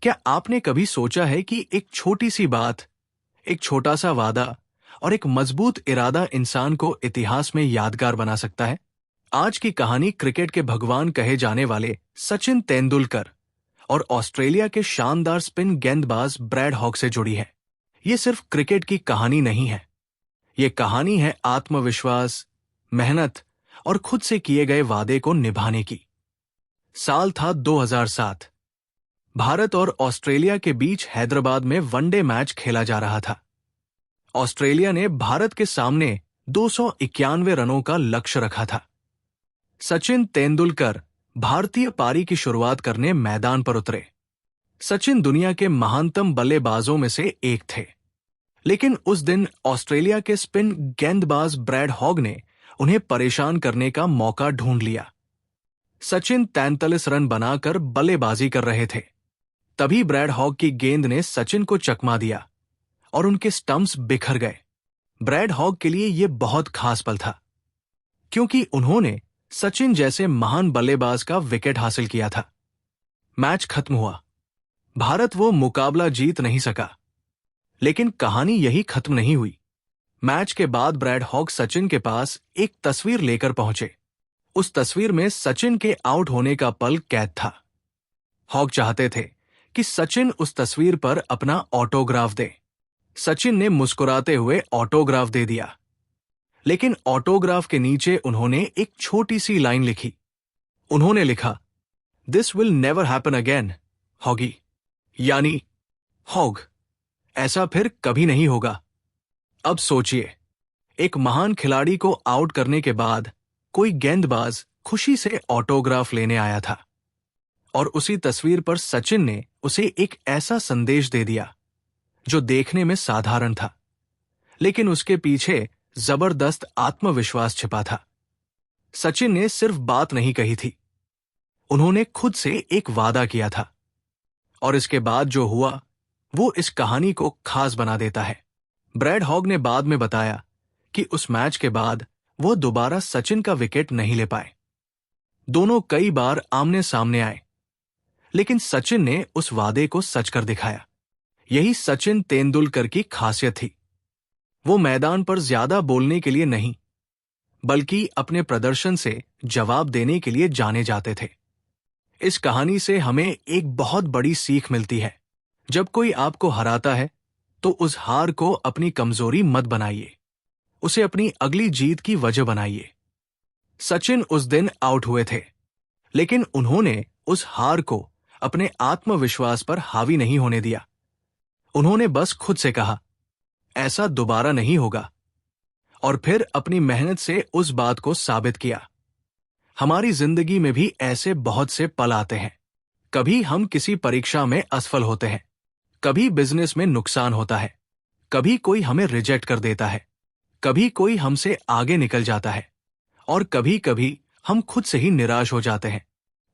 क्या आपने कभी सोचा है कि एक छोटी सी बात, एक छोटा सा वादा और एक मजबूत इरादा इंसान को इतिहास में यादगार बना सकता है? आज की कहानी क्रिकेट के भगवान कहे जाने वाले सचिन तेंदुलकर और ऑस्ट्रेलिया के शानदार स्पिन गेंदबाज ब्रैड हॉग से जुड़ी है। ये सिर्फ क्रिकेट की कहानी नहीं है, ये कहानी है आत्मविश्वास, मेहनत और खुद से किए गए वादे को निभाने की। साल था 2007। भारत और ऑस्ट्रेलिया के बीच हैदराबाद में वनडे मैच खेला जा रहा था। ऑस्ट्रेलिया ने भारत के सामने 291 रनों का लक्ष्य रखा था। सचिन तेंदुलकर भारतीय पारी की शुरुआत करने मैदान पर उतरे। सचिन दुनिया के महानतम बल्लेबाजों में से एक थे, लेकिन उस दिन ऑस्ट्रेलिया के स्पिन गेंदबाज ब्रैड हॉग ने उन्हें परेशान करने का मौका ढूंढ लिया। सचिन 43 रन बनाकर बल्लेबाजी कर रहे थे। तभी ब्रैड हॉग की गेंद ने सचिन को चकमा दिया और उनके स्टंप्स बिखर गए। ब्रैड हॉग के लिए यह बहुत खास पल था, क्योंकि उन्होंने सचिन जैसे महान बल्लेबाज का विकेट हासिल किया था। मैच खत्म हुआ। भारत वो मुकाबला जीत नहीं सका, लेकिन कहानी यही खत्म नहीं हुई। मैच के बाद ब्रैड हॉग सचिन के पास एक तस्वीर लेकर पहुंचे। उस तस्वीर में सचिन के आउट होने का पल कैद था। हॉग चाहते थे कि सचिन उस तस्वीर पर अपना ऑटोग्राफ दे। सचिन ने मुस्कुराते हुए ऑटोग्राफ दे दिया, लेकिन ऑटोग्राफ के नीचे उन्होंने एक छोटी सी लाइन लिखी। उन्होंने लिखा, "this will never happen again, Hoggy." यानी, हॉग, ऐसा फिर कभी नहीं होगा। अब सोचिए, एक महान खिलाड़ी को आउट करने के बाद कोई गेंदबाज खुशी से ऑटोग्राफ लेने आया था, और उसी तस्वीर पर सचिन ने उसे एक ऐसा संदेश दे दिया जो देखने में साधारण था, लेकिन उसके पीछे जबरदस्त आत्मविश्वास छिपा था। सचिन ने सिर्फ बात नहीं कही थी, उन्होंने खुद से एक वादा किया था, और इसके बाद जो हुआ वो इस कहानी को खास बना देता है। ब्रैड हॉग ने बाद में बताया कि उस मैच के बाद वो दोबारा सचिन का विकेट नहीं ले पाए। दोनों कई बार आमने सामने आए, लेकिन सचिन ने उस वादे को सच कर दिखाया। यही सचिन तेंदुलकर की खासियत थी। वो मैदान पर ज्यादा बोलने के लिए नहीं, बल्कि अपने प्रदर्शन से जवाब देने के लिए जाने जाते थे। इस कहानी से हमें एक बहुत बड़ी सीख मिलती है। जब कोई आपको हराता है, तो उस हार को अपनी कमजोरी मत बनाइए, उसे अपनी अगली जीत की वजह बनाइए। सचिन उस दिन आउट हुए थे, लेकिन उन्होंने उस हार को अपने आत्मविश्वास पर हावी नहीं होने दिया। उन्होंने बस खुद से कहा, ऐसा दोबारा नहीं होगा, और फिर अपनी मेहनत से उस बात को साबित किया। हमारी जिंदगी में भी ऐसे बहुत से पल आते हैं। कभी हम किसी परीक्षा में असफल होते हैं, कभी बिजनेस में नुकसान होता है, कभी कोई हमें रिजेक्ट कर देता है, कभी कोई हमसे आगे निकल जाता है, और कभी कभी हम खुद से ही निराश हो जाते हैं।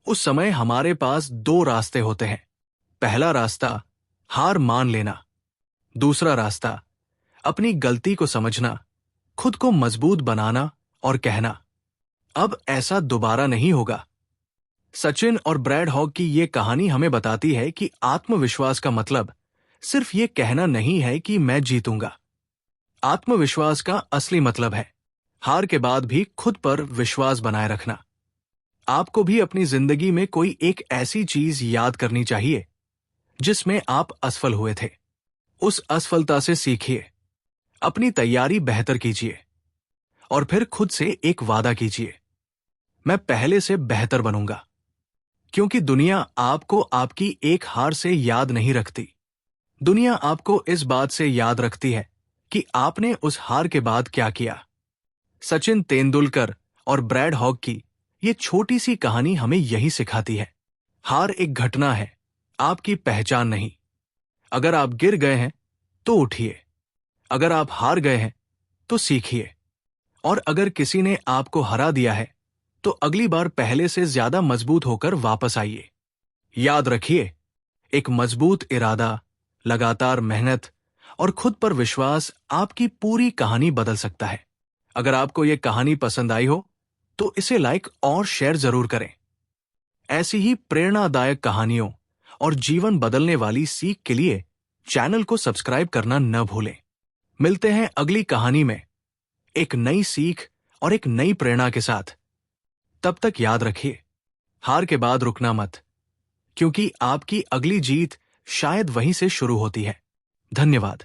उस समय हमारे पास दो रास्ते होते हैं। पहला रास्ता, हार मान लेना। दूसरा रास्ता, अपनी गलती को समझना, खुद को मजबूत बनाना और कहना, अब ऐसा दोबारा नहीं होगा। सचिन और ब्रैड हॉग की ये कहानी हमें बताती है कि आत्मविश्वास का मतलब सिर्फ ये कहना नहीं है कि मैं जीतूंगा। आत्मविश्वास का असली मतलब है हार के बाद भी खुद पर विश्वास बनाए रखना। आपको भी अपनी जिंदगी में कोई एक ऐसी चीज याद करनी चाहिए जिसमें आप असफल हुए थे। उस असफलता से सीखिए, अपनी तैयारी बेहतर कीजिए, और फिर खुद से एक वादा कीजिए, मैं पहले से बेहतर बनूंगा। क्योंकि दुनिया आपको आपकी एक हार से याद नहीं रखती। दुनिया आपको इस बात से याद रखती है कि आपने उस हार के बाद क्या किया। सचिन तेंदुलकर और ब्रैड हॉग की ये छोटी सी कहानी हमें यही सिखाती है। हार एक घटना है, आपकी पहचान नहीं। अगर आप गिर गए हैं तो उठिए, अगर आप हार गए हैं तो सीखिए, और अगर किसी ने आपको हरा दिया है तो अगली बार पहले से ज्यादा मजबूत होकर वापस आइए। याद रखिए, एक मजबूत इरादा, लगातार मेहनत और खुद पर विश्वास आपकी पूरी कहानी बदल सकता है। अगर आपको यह कहानी पसंद आई हो तो इसे लाइक और शेयर जरूर करें। ऐसी ही प्रेरणादायक कहानियों और जीवन बदलने वाली सीख के लिए चैनल को सब्सक्राइब करना न भूलें। मिलते हैं अगली कहानी में एक नई सीख और एक नई प्रेरणा के साथ। तब तक याद रखिए, हार के बाद रुकना मत, क्योंकि आपकी अगली जीत शायद वहीं से शुरू होती है। धन्यवाद।